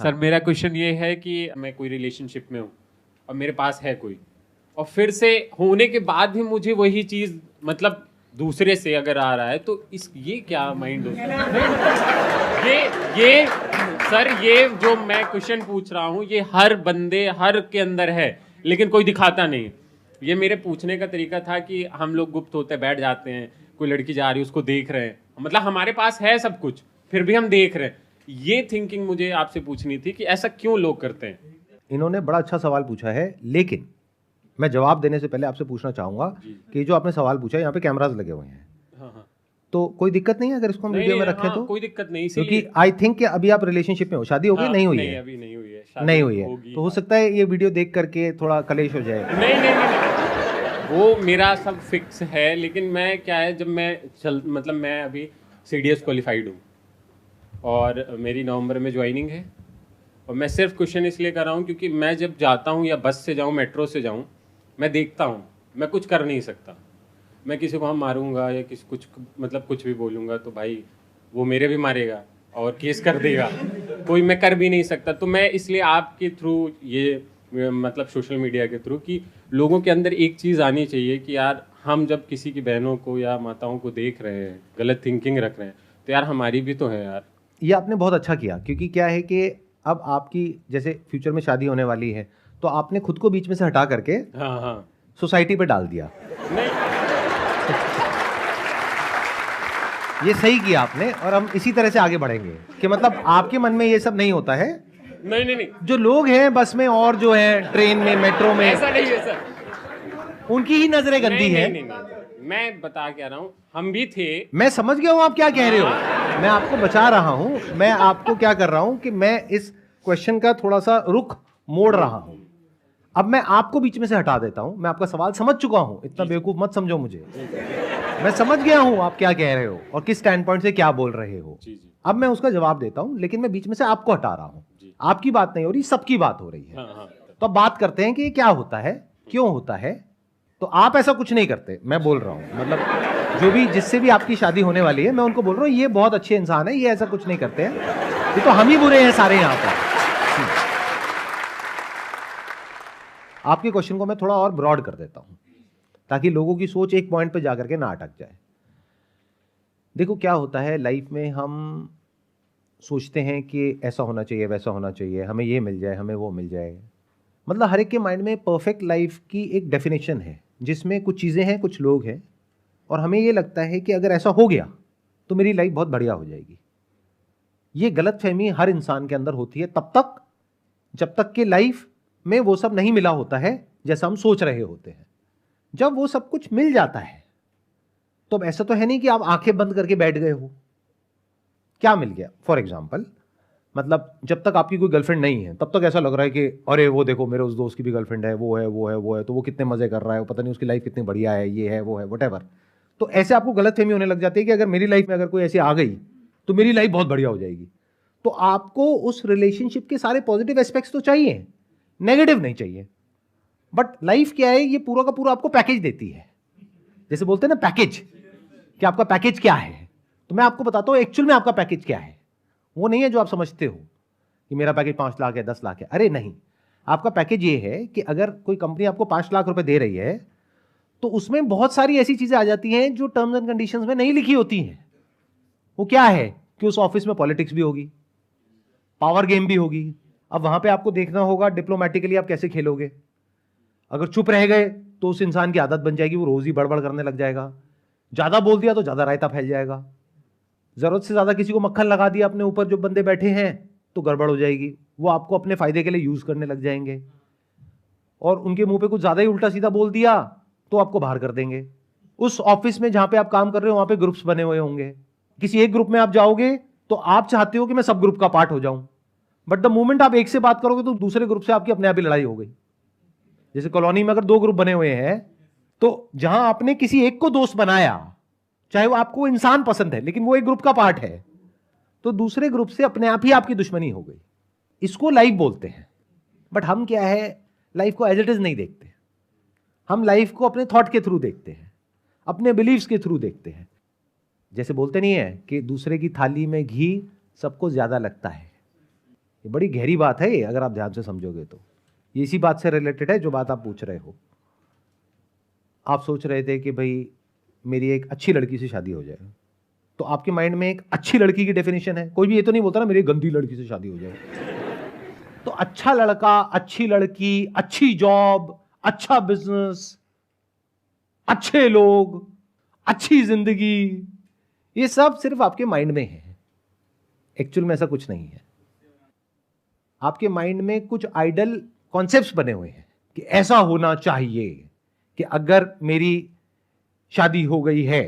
Sir मेरा question ये है कि मैं कोई रिलेशनशिप में हूँ और मेरे पास है कोई, और फिर से होने के बाद भी मुझे वही चीज मतलब दूसरे से अगर आ रहा है तो ये क्या माइंड होता है? ये सर ये जो मैं क्वेश्चन पूछ रहा हूँ ये हर बंदे हर के अंदर है, लेकिन कोई दिखाता नहीं। ये मेरे पूछने का तरीका था कि हम लोग गुप्त होते बैठ जाते हैं, कोई लड़की जा रही है उसको देख रहे हैं, मतलब हमारे पास है सब कुछ फिर भी हम देख रहे हैं। ये थिंकिंग मुझे आपसे पूछनी थी कि ऐसा क्यों लोग करते हैं। इन्होंने बड़ा अच्छा सवाल पूछा है, लेकिन मैं जवाब देने से पहले आपसे पूछना चाहूंगा कि जो आपने सवाल पूछा है यहाँ पे कैमरास लगे हुए हैं। हाँ। तो कोई दिक्कत नहीं है अगर इसको हम वीडियो में रखें? हाँ, तो कोई दिक्कत नहीं, क्योंकि आई थिंक कि अभी आप रिलेशनशिप में हो, शादी हो गई? नहीं हुई नहीं, है? अभी नहीं हुई है, नहीं हुई है, तो हो सकता है ये वीडियो देख करके थोड़ा कलेश हो जाए। नहीं, वो मेरा सब फिक्स है, लेकिन मैं क्या है जब मैं मतलब मैं अभी CDS क्वालिफाइड हूँ और मेरी नवंबर में ज्वाइनिंग है, और मैं सिर्फ क्वेश्चन इसलिए कर रहा हूँ क्योंकि मैं जब जाता हूँ या बस से जाऊँ मेट्रो से जाऊँ, मैं देखता हूँ मैं कुछ कर नहीं सकता। मैं किसी को हम मारूंगा या किसी कुछ मतलब कुछ भी बोलूँगा तो भाई वो मेरे भी मारेगा और केस कर देगा, कोई मैं कर भी नहीं सकता। तो मैं इसलिए आपके थ्रू ये मतलब सोशल मीडिया के थ्रू कि लोगों के अंदर एक चीज़ आनी चाहिए कि यार हम जब किसी की बहनों को या माताओं को देख रहे हैं, गलत थिंकिंग रख रहे हैं, तो यार हमारी भी तो है यार। ये आपने बहुत अच्छा किया, क्योंकि क्या है कि अब आपकी जैसे फ्यूचर में शादी होने वाली है, तो आपने खुद को बीच में से हटा करके हाँ सोसाइटी पे डाल दिया। नहीं ये सही किया आपने, और हम इसी तरह से आगे बढ़ेंगे कि मतलब आपके मन में ये सब नहीं होता है। नहीं जो लोग हैं बस में और जो है ट्रेन में मेट्रो में, ऐसा नहीं है सर, उनकी ही नजरें गंदी है। नहीं, मैं बता क्या रहा हूँ, हम भी थे। मैं समझ गया हूं आप क्या कह रहे हो, मैं आपको बचा रहा हूं। मैं आपको क्या कर रहा हूं कि मैं इस क्वेश्चन का थोड़ा सा रुख मोड़ रहा हूं। अब मैं आपको बीच में से हटा देता हूं। मैं आपका सवाल समझ चुका हूं, इतना बेवकूफ मत समझो मुझे। मैं समझ गया हूं आप क्या कह रहे हो और किस स्टैंड पॉइंट से क्या बोल रहे हो। अब मैं उसका जवाब देता हूं, लेकिन मैं बीच में से आपको हटा रहा हूं। आपकी बात नहीं हो रही, सबकी बात हो रही है। तो अब बात करते हैं कि ये क्या होता है, क्यों होता है। तो आप ऐसा कुछ नहीं करते, मैं बोल रहा हूं, मतलब जो भी जिससे भी आपकी शादी होने वाली है, मैं उनको बोल रहा हूं ये बहुत अच्छे इंसान है, ये ऐसा कुछ नहीं करते हैं, ये तो हम ही बुरे हैं सारे यहां पर। आपके क्वेश्चन को मैं थोड़ा और ब्रॉड कर देता हूं ताकि लोगों की सोच एक पॉइंट पे जाकर के ना अटक जाए। देखो क्या होता है, लाइफ में हम सोचते हैं कि ऐसा होना चाहिए, वैसा होना चाहिए, हमें ये मिल जाए, हमें वो मिल जाए। मतलब हर एक के माइंड में परफेक्ट लाइफ की एक डेफिनेशन है जिसमें कुछ चीज़ें हैं, कुछ लोग हैं, और हमें ये लगता है कि अगर ऐसा हो गया तो मेरी लाइफ बहुत बढ़िया हो जाएगी। ये गलतफहमी हर इंसान के अंदर होती है तब तक जब तक कि लाइफ में वो सब नहीं मिला होता है जैसा हम सोच रहे होते हैं। जब वो सब कुछ मिल जाता है तो अब ऐसा तो है नहीं कि आप आंखें बंद करके बैठ गए हो। क्या मिल गया? फॉर एग्जाम्पल, मतलब जब तक आपकी कोई गर्लफ्रेंड नहीं है तब तक ऐसा लग रहा है कि अरे वो देखो मेरे उस दोस्त की भी गर्लफ्रेंड है, वो है, तो वो कितने मजे कर रहा है, पता नहीं उसकी लाइफ कितनी बढ़िया है, ये है वो है व्हाटएवर। तो ऐसे आपको गलतफहमी होने लग जाती है कि अगर मेरी लाइफ में अगर कोई ऐसी आ गई तो मेरी लाइफ बहुत बढ़िया हो जाएगी। तो आपको उस रिलेशनशिप के सारे पॉजिटिव एस्पेक्ट्स तो चाहिए, नेगेटिव नहीं चाहिए। बट लाइफ क्या है, ये पूरा का पूरा आपको पैकेज देती है। जैसे बोलते हैं ना पैकेज, कि आपका पैकेज क्या है। तो मैं आपको बताता हूं एक्चुअल में आपका पैकेज क्या है। वो नहीं है जो आप समझते हो कि मेरा पैकेज 5 लाख है, 10 लाख है। अरे नहीं, आपका पैकेज ये है कि अगर कोई कंपनी आपको 5 लाख रुपए दे रही है तो उसमें बहुत सारी ऐसी चीजें आ जाती हैं जो टर्म्स एंड कंडीशंस में नहीं लिखी होती हैं। वो क्या है कि उस ऑफिस में पॉलिटिक्स भी होगी, पावर गेम भी होगी। अब वहां पे आपको देखना होगा डिप्लोमेटिकली आप कैसे खेलोगे। अगर चुप रह गए तो उस इंसान की आदत बन जाएगी, वो रोज ही बड़बड़ करने लग जाएगा। ज्यादा बोल दिया तो ज्यादा रायता फैल जाएगा। जरूरत से ज्यादा किसी को मक्खन लगा दिया अपने ऊपर जो बंदे बैठे हैं तो गड़बड़ हो जाएगी। वो आपको अपने फायदे के लिए यूज करने लग जाएंगे, और उनके मुंह पे कुछ ज्यादा ही उल्टा सीधा बोल दिया तो आपको बाहर कर देंगे। उस ऑफिस में जहां पे आप काम कर रहे हो वहां पे ग्रुप्स बने हुए होंगे। किसी एक ग्रुप में आप जाओगे तो आप चाहते हो कि मैं सब ग्रुप का पार्ट हो जाऊं, बट द मोमेंट आप एक से बात करोगे तो दूसरे ग्रुप से आपकी अपने आप ही लड़ाई हो गई। जैसे कॉलोनी में अगर 2 ग्रुप बने हुए हैं तो जहां आपने किसी एक को दोस्त बनाया, चाहे वो आपको इंसान पसंद है लेकिन वो एक ग्रुप का पार्ट है, तो दूसरे ग्रुप से अपने आप ही आपकी दुश्मनी हो गई। इसको लाइफ बोलते हैं। बट हम क्या है, लाइफ को एज इट इज नहीं देखते। हम लाइफ को अपने थॉट के थ्रू देखते हैं, अपने बिलीव्स के थ्रू देखते हैं। जैसे बोलते नहीं है कि दूसरे की थाली में घी सबको ज्यादा लगता है। ये बड़ी गहरी बात है ये, अगर आप ध्यान से समझोगे तो ये इसी बात से रिलेटेड है जो बात आप पूछ रहे हो। आप सोच रहे थे कि भाई मेरी एक अच्छी लड़की से शादी हो जाए, तो आपके माइंड में एक अच्छी लड़की की डेफिनेशन है। कोई भी ये तो नहीं बोलता ना मेरी गंदी लड़की से शादी हो जाए। तो अच्छा लड़का, अच्छी लड़की, अच्छी जॉब, अच्छा बिजनेस, अच्छे लोग, अच्छी जिंदगी, ये सब सिर्फ आपके माइंड में है। एक्चुअल में ऐसा कुछ नहीं है। आपके माइंड में कुछ आइडल कॉन्सेप्ट्स बने हुए हैं कि ऐसा होना चाहिए कि अगर मेरी शादी हो गई है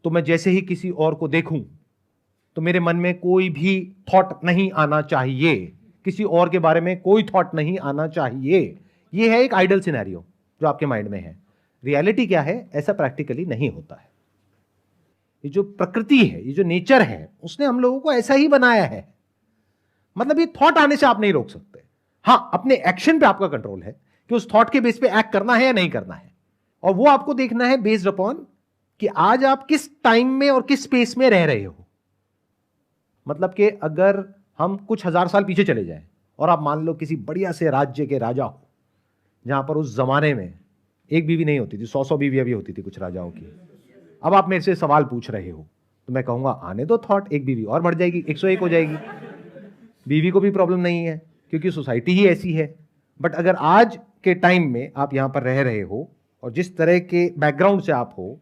तो मैं जैसे ही किसी और को देखूं तो मेरे मन में कोई भी थॉट नहीं आना चाहिए, किसी और के बारे में कोई थॉट नहीं आना चाहिए। यह है एक आइडल सिनेरियो जो आपके माइंड में है। रियलिटी क्या है? ऐसा प्रैक्टिकली नहीं होता है। ये जो प्रकृति है, ये जो नेचर है, उसने हम लोगों को ऐसा ही बनाया है। मतलब ये थॉट आने से आप नहीं रोक सकते। हां, अपने एक्शन पे आपका कंट्रोल है कि उस थॉट के बेस पे एक्ट करना है या नहीं करना है, और वो आपको देखना है बेस्ड अपॉन कि आज आप किस टाइम में और किस स्पेस में रह रहे हो। मतलब कि अगर हम कुछ हजार साल पीछे चले जाएं और आप मान लो किसी बढ़िया से राज्य के राजा हो, जहां पर उस जमाने में एक बीवी नहीं होती थी, 100 बीवियां भी होती थी कुछ राजाओं की। अब आप मेरे से सवाल पूछ रहे हो तो मैं कहूंगा आने दो थॉट, एक बीवी और बढ़ जाएगी, 101 हो जाएगी। बीवी को भी प्रॉब्लम नहीं है क्योंकि सोसाइटी ही ऐसी है। बट अगर आज के टाइम में आप यहां पर रह रहे हो और जिस तरह के बैकग्राउंड से आप हो,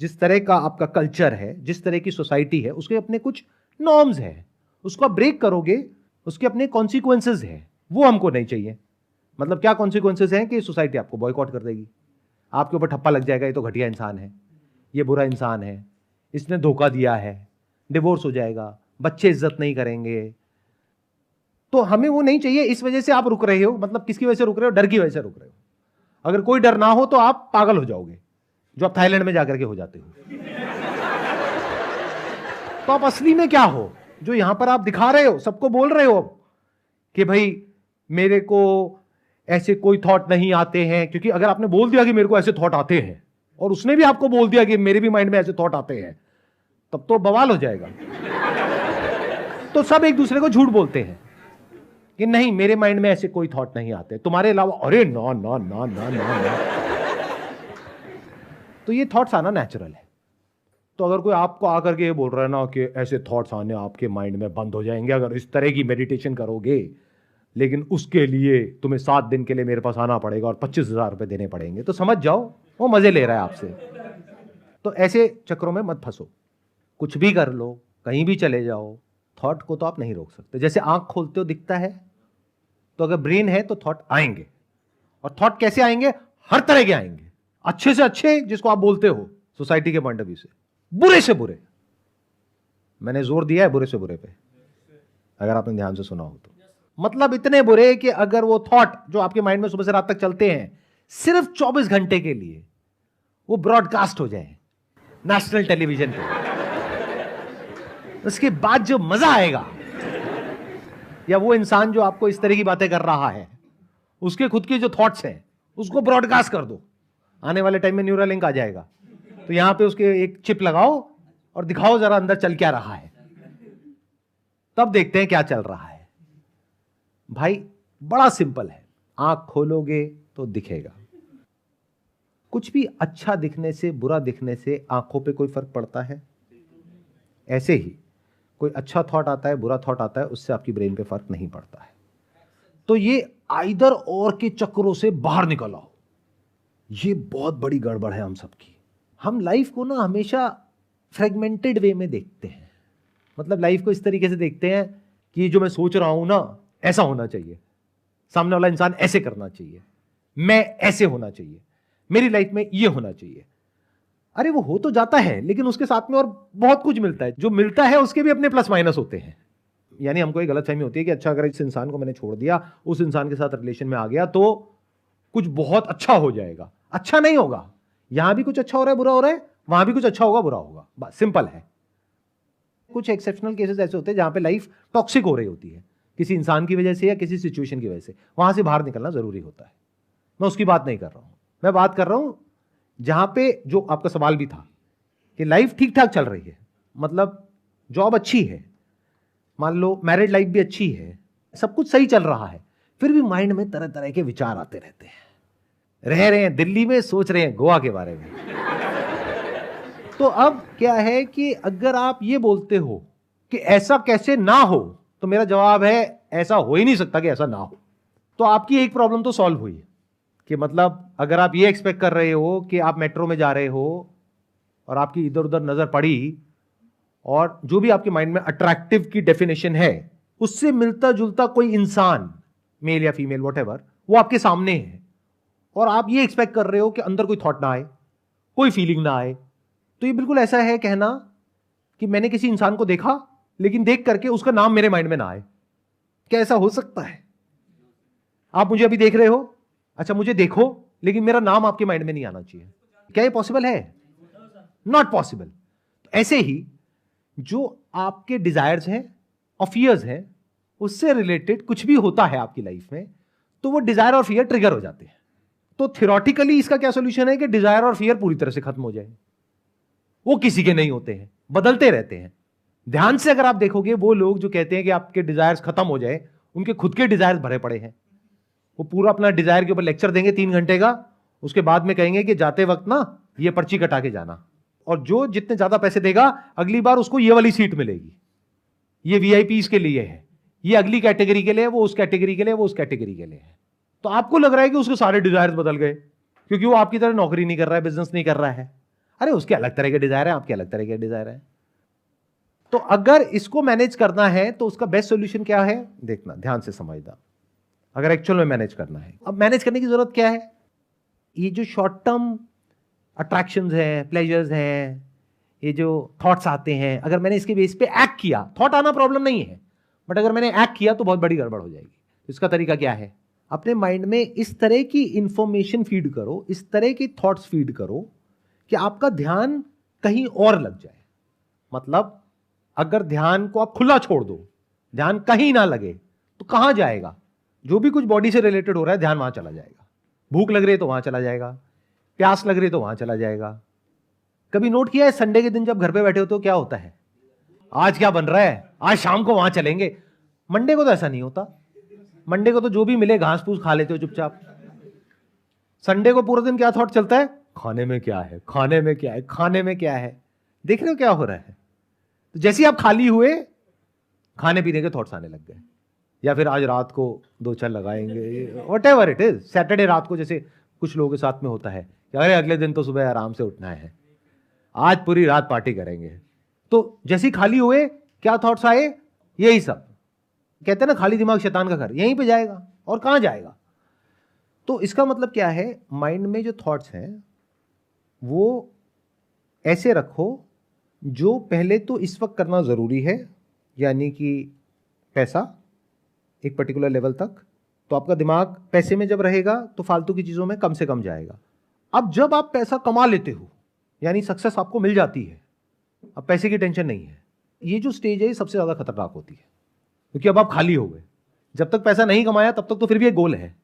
जिस तरह का आपका कल्चर है, जिस तरह की सोसाइटी है, उसके अपने कुछ नॉर्म्स है, उसको आप ब्रेक करोगे, उसके अपने कॉन्सिक्वेंसेज है, वो हमको नहीं चाहिए। मतलब क्या कॉन्सिक्वेंसेज हैं कि सोसाइटी आपको बॉयकॉट कर देगी, आपके ऊपर ठप्पा लग जाएगा, ये तो घटिया इंसान है, ये बुरा इंसान है, इसने धोखा दिया है, डिवोर्स हो जाएगा, बच्चे इज्जत नहीं करेंगे। तो हमें वो नहीं चाहिए। इस वजह से आप रुक रहे हो। मतलब किसकी वजह से रुक रहे हो? डर की वजह से रुक रहे हो। अगर कोई डर ना हो तो आप पागल हो जाओगे, जो आप थाईलैंड में जाकर के हो जाते हो। तो आप असली में क्या हो? जो यहां पर आप दिखा रहे हो, सबको बोल रहे हो कि भाई मेरे को ऐसे कोई थॉट नहीं आते हैं। क्योंकि अगर आपने बोल दिया कि मेरे को ऐसे थॉट आते हैं और उसने भी आपको बोल दिया कि मेरे भी माइंड में ऐसे थॉट आते हैं, तब तो बवाल हो जाएगा। तो सब एक दूसरे को झूठ बोलते हैं कि नहीं मेरे माइंड में ऐसे कोई थॉट नहीं आते तुम्हारे अलावा। अरे ना ना ना ना ना ना। तो ये थॉट्स आना नेचुरल है। तो अगर कोई आपको आकर के ये बोल रहा है ना कि ऐसे थॉट्स आने आपके माइंड में बंद हो जाएंगे अगर इस तरह की मेडिटेशन करोगे, लेकिन उसके लिए तुम्हें 7 दिन के लिए मेरे पास आना पड़ेगा और 25,000 रुपए देने पड़ेंगे, तो समझ जाओ वो मजे ले रहा है आपसे। तो ऐसे चक्रों में मत फंसो। कुछ भी कर लो, कहीं भी चले जाओ, थॉट को तो आप नहीं रोक सकते। जैसे आंख खोलते हो दिखता है, तो अगर ब्रेन है तो थॉट आएंगे। और थॉट कैसे आएंगे? हर तरह के आएंगे। अच्छे से अच्छे, जिसको आप बोलते हो सोसाइटी के पॉइंट ऑफ व्यू से, बुरे से बुरे। मैंने जोर दिया है बुरे से बुरे पे, अगर आपने ध्यान से सुना हो तो। मतलब इतने बुरे कि अगर वो थॉट जो आपके माइंड में सुबह से रात तक चलते हैं, सिर्फ 24 घंटे के लिए वो ब्रॉडकास्ट हो जाए नेशनल टेलीविजन पे, उसके बाद जो मजा आएगा, या वो इंसान जो आपको इस तरह की बातें कर रहा है उसके खुद के जो थॉट्स हैं उसको ब्रॉडकास्ट कर दो। आने वाले टाइम में न्यूरल लिंक आ जाएगा, तो यहां पे उसके एक चिप लगाओ और दिखाओ जरा अंदर चल क्या रहा है, तब देखते हैं क्या चल रहा है। भाई बड़ा सिंपल है, आंख खोलोगे तो दिखेगा। कुछ भी अच्छा दिखने से, बुरा दिखने से आंखों पे कोई फर्क पड़ता है? ऐसे ही कोई अच्छा थॉट आता है, बुरा थॉट आता है, उससे आपकी ब्रेन पे फर्क नहीं पड़ता है। तो ये आइदर और के चक्रों से बाहर निकल आओ। ये बहुत बड़ी गड़बड़ है हम सबकी। हम लाइफ को ना हमेशा फ्रेगमेंटेड वे में देखते हैं। मतलब लाइफ को इस तरीके से देखते हैं कि जो मैं सोच रहा हूं ना ऐसा होना चाहिए, सामने वाला इंसान ऐसे करना चाहिए, मैं ऐसे होना चाहिए, मेरी लाइफ में ये होना चाहिए। अरे वो हो तो जाता है, लेकिन उसके साथ में और बहुत कुछ मिलता है। जो मिलता है उसके भी अपने प्लस माइनस होते हैं। यानी हमको एक गलतफहमी होती है कि अच्छा अगर इस इंसान को मैंने छोड़ दिया, उस इंसान के साथ रिलेशन में आ गया तो कुछ बहुत अच्छा हो जाएगा। अच्छा नहीं होगा। यहां भी कुछ अच्छा हो रहा है, बुरा हो रहा है, वहां भी कुछ अच्छा होगा, बुरा होगा। बस सिंपल है। कुछ एक्सेप्शनल केसेस ऐसे होते हैं जहां पे लाइफ टॉक्सिक हो रही होती है, किसी इंसान की वजह से या किसी सिचुएशन की वजह से। वहां से बाहर निकलना जरूरी होता है। मैं उसकी बात नहीं कर रहा हूं, मैं बात कर रहा हूं जहां पे जो आपका सवाल भी था कि लाइफ ठीक ठाक चल रही है, मतलब जॉब अच्छी है, मान लो मैरिड लाइफ भी अच्छी है, सब कुछ सही चल रहा है, फिर भी माइंड में तरह तरह के विचार आते रहते हैं। रह रहे हैं दिल्ली में, सोच रहे हैं गोवा के बारे में। तो अब क्या है कि अगर आप ये बोलते हो कि ऐसा कैसे ना हो, तो मेरा जवाब है ऐसा हो ही नहीं सकता कि ऐसा ना हो। तो आपकी एक प्रॉब्लम तो सॉल्व हुई कि मतलब अगर आप ये एक्सपेक्ट कर रहे हो कि आप मेट्रो में जा रहे हो और आपकी इधर उधर नजर पड़ी और जो भी आपके माइंड में अट्रैक्टिव की डेफिनेशन है उससे मिलता जुलता कोई इंसान, मेल या फीमेल व्हाटएवर, वो आपके सामने है और आप ये एक्सपेक्ट कर रहे हो कि अंदर कोई थॉट ना आए, कोई फीलिंग ना आए, तो ये बिल्कुल ऐसा है कहना कि मैंने किसी इंसान को देखा लेकिन देख करके उसका नाम मेरे माइंड में ना आए। क्या ऐसा हो सकता है? आप मुझे अभी देख रहे हो, अच्छा मुझे देखो, लेकिन मेरा नाम आपके माइंड में नहीं आना चाहिए। क्या ये पॉसिबल है? Not possible. ऐसे ही जो आपके डिजायर्स हैं और फियर्स हैं, उससे रिलेटेड कुछ भी होता है आपकी लाइफ में, तो वो डिजायर और फियर ट्रिगर हो जाते हैं। तो थियोरेटिकली इसका क्या सॉल्यूशन है कि डिजायर और फियर पूरी तरह से खत्म हो जाए। वो किसी के नहीं होते हैं, बदलते रहते हैं। ध्यान से अगर आप देखोगे, वो लोग जो कहते हैं कि आपके डिजायर्स खत्म हो जाए, उनके खुद के डिजायर्स भरे पड़े हैं। वो पूरा अपना डिजायर के ऊपर लेक्चर देंगे 3 घंटे का, उसके बाद में कहेंगे कि जाते वक्त ना ये पर्ची कटा के जाना, और जो जितने ज्यादा पैसे देगा अगली बार उसको ये वाली सीट मिलेगी, ये वीआईपीज के लिए है, ये अगली कैटेगरी के लिए, वो उस कैटेगरी के लिए, वो उस कैटेगरी के लिए है। तो आपको लग रहा है कि उसके सारे डिजायर्स बदल गए क्योंकि वो आपकी तरह नौकरी नहीं कर रहा है, बिजनेस नहीं कर रहा है। अरे उसके अलग तरह के डिजायर है, आपके अलग तरह के डिजायर है। तो अगर इसको मैनेज करना है तो उसका बेस्ट सॉल्यूशन क्या है, देखना, ध्यान से समझना। अगर एक्चुअल में मैनेज करना है, अब मैनेज करने की जरूरत क्या है? ये जो शॉर्ट टर्म अट्रैक्शंस हैं, प्लेजर्स हैं, ये जो थॉट्स आते हैं, अगर मैंने इसके बेस पे एक्ट किया, थॉट आना प्रॉब्लम नहीं है, बट अगर मैंने एक्ट किया तो बहुत बड़ी गड़बड़ हो जाएगी। इसका तरीका क्या है? अपने माइंड में इस तरह की इंफॉर्मेशन फीड करो, इस तरह की थॉट्स फीड करो कि आपका ध्यान कहीं और लग जाए। मतलब अगर ध्यान को आप खुला छोड़ दो, ध्यान कहीं ना लगे, तो कहां जाएगा? जो भी कुछ बॉडी से रिलेटेड हो रहा है, ध्यान वहां चला जाएगा। भूख लग रही है तो वहां चला जाएगा, प्यास लग रही है तो वहां चला जाएगा। कभी नोट किया है संडे के दिन जब घर पे बैठे हो तो क्या होता है? आज क्या बन रहा है, आज शाम को वहां चलेंगे। मंडे को तो ऐसा नहीं होता। मंडे को तो जो भी मिले घास फूस खा लेते हो चुपचाप। संडे को पूरा दिन क्या थॉट चलता है? खाने में क्या है, खाने में क्या है, खाने में क्या है। देख रहे हो क्या हो रहा है? तो जैसे ही आप खाली हुए, खाने पीने के थॉट्स आने लग गए, या फिर आज रात को 2 चल लगाएंगे, व्हाटएवर इट इज। सैटरडे रात को जैसे कुछ लोगों के साथ में होता है कि अरे अगले दिन तो सुबह आराम से उठना है, आज पूरी रात पार्टी करेंगे। तो जैसे ही खाली हुए, क्या थॉट्स आए? यही सब। कहते हैं ना, खाली दिमाग शैतान का घर, यहीं पे जाएगा और कहां जाएगा। तो इसका मतलब क्या है? माइंड में जो थॉट्स हैं वो ऐसे रखो, जो पहले तो इस वक्त करना जरूरी है, यानी कि पैसा एक पर्टिकुलर लेवल तक, तो आपका दिमाग पैसे में जब रहेगा तो फालतू की चीजों में कम से कम जाएगा। अब जब आप पैसा कमा लेते हो, यानी सक्सेस आपको मिल जाती है, अब पैसे की टेंशन नहीं है, ये जो स्टेज है ये सबसे ज्यादा खतरनाक होती है, क्योंकि अब आप खाली हो गए। जब तक पैसा नहीं कमाया तब तक तो फिर भी एक गोल है,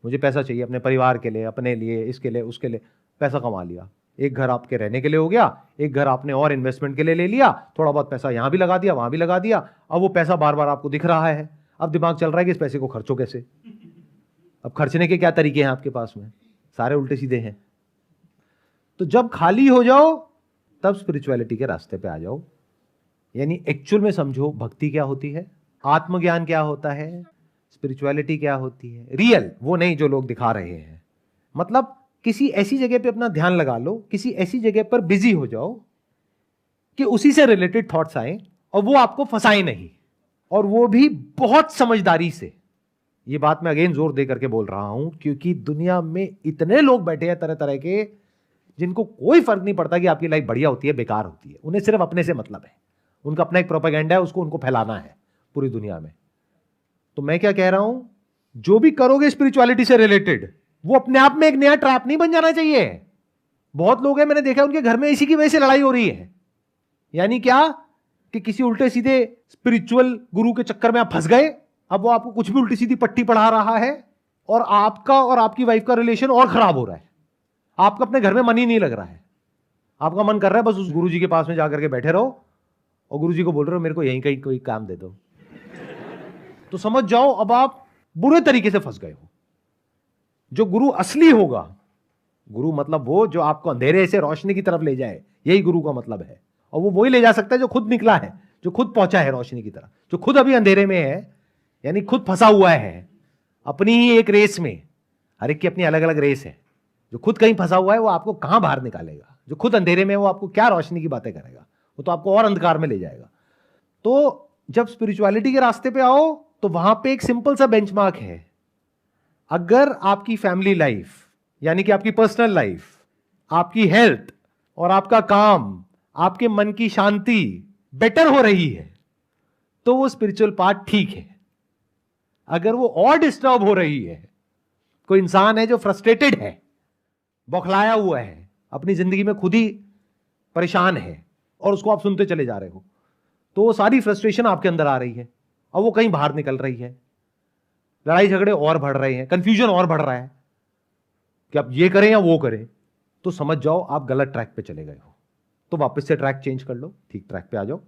मुझे पैसा चाहिए अपने परिवार के लिए, अपने लिए, इसके लिए, उसके लिए। पैसा कमा लिया, एक घर आपके रहने के लिए हो गया, एक घर आपने और इन्वेस्टमेंट के लिए ले लिया, थोड़ा बहुत पैसा यहां भी लगा दिया, वहां भी लगा दिया। अब वो पैसा बार बार आपको दिख रहा है, अब दिमाग चल रहा है कि इस पैसे को खर्चो कैसे। अब खर्चने के क्या तरीके हैं आपके पास में? सारे उल्टे सीधे हैं। तो जब खाली हो जाओ तब स्पिरिचुअलिटी के रास्ते पे आ जाओ, यानी एक्चुअल में समझो भक्ति क्या होती है, आत्मज्ञान क्या होता है, स्पिरिचुअलिटी क्या होती है, रियल, वो नहीं जो लोग दिखा रहे हैं। मतलब किसी ऐसी जगह पे अपना ध्यान लगा लो, किसी ऐसी जगह पर बिजी हो जाओ कि उसी से रिलेटेड थॉट्स आए और वो आपको फंसाए नहीं, और वो भी बहुत समझदारी से। ये बात मैं अगेन जोर दे करके बोल रहा हूं क्योंकि दुनिया में इतने लोग बैठे हैं तरह तरह के, जिनको कोई फर्क नहीं पड़ता कि आपकी लाइफ बढ़िया होती है बेकार होती है, उन्हें सिर्फ अपने से मतलब है, उनका अपना एक प्रोपेगेंडा है, उसको उनको फैलाना है पूरी दुनिया में। तो मैं क्या कह रहा हूं, जो भी करोगे स्पिरिचुअलिटी से रिलेटेड, वो अपने आप में एक नया ट्रैप नहीं बन जाना चाहिए। बहुत लोग हैं, मैंने देखा उनके घर में इसी की वजह से लड़ाई हो रही है। यानी क्या कि किसी उल्टे सीधे स्पिरिचुअल गुरु के चक्कर में आप फंस गए, अब वो आपको कुछ भी उल्टी सीधी पट्टी पढ़ा रहा है और आपका और आपकी वाइफ का रिलेशन और खराब हो रहा है। आपका अपने घर में मन ही नहीं लग रहा है, आपका मन कर रहा है बस उस गुरु जी के पास में जाकर के बैठे रहो और गुरुजी को बोल रहे हो मेरे को यहीं कहीं कोई काम दे दो, तो समझ जाओ अब आप बुरे तरीके से फंस गए हो। जो गुरु असली होगा, गुरु मतलब वो जो आपको अंधेरे से रोशनी की तरफ ले जाए, यही गुरु का मतलब है। और वो वही ले जा सकता है जो खुद निकला है, जो खुद पहुंचा है रोशनी की तरफ। जो खुद अभी अंधेरे में है, यानी खुद फंसा हुआ है अपनी ही एक रेस में, हर एक की अपनी अलग अलग रेस है। जो खुद कहीं फंसा हुआ है वो आपको कहां बाहर निकालेगा? जो खुद अंधेरे में है वो आपको क्या रोशनी की बातें करेगा? वो तो आपको और अंधकार में ले जाएगा। तो जब स्पिरिचुअलिटी के रास्ते पे आओ तो वहां पे एक सिंपल सा बेंचमार्क है। अगर आपकी फैमिली लाइफ, यानी कि आपकी पर्सनल लाइफ, आपकी हेल्थ और आपका काम, आपके मन की शांति बेटर हो रही है, तो वो स्पिरिचुअल पार्ट ठीक है। अगर वो और डिस्टर्ब हो रही है, कोई इंसान है जो फ्रस्ट्रेटेड है, बौखलाया हुआ है, अपनी जिंदगी में खुद ही परेशान है और उसको आप सुनते चले जा रहे हो, तो वो सारी फ्रस्ट्रेशन आपके अंदर आ रही है और वो कहीं बाहर निकल रही है। लड़ाई झगड़े और बढ़ रहे हैं, कंफ्यूजन और बढ़ रहा है कि आप ये करें या वो करें, तो समझ जाओ आप गलत ट्रैक पे चले गए हो। तो वापस से ट्रैक चेंज कर लो, ठीक ट्रैक पे आ जाओ।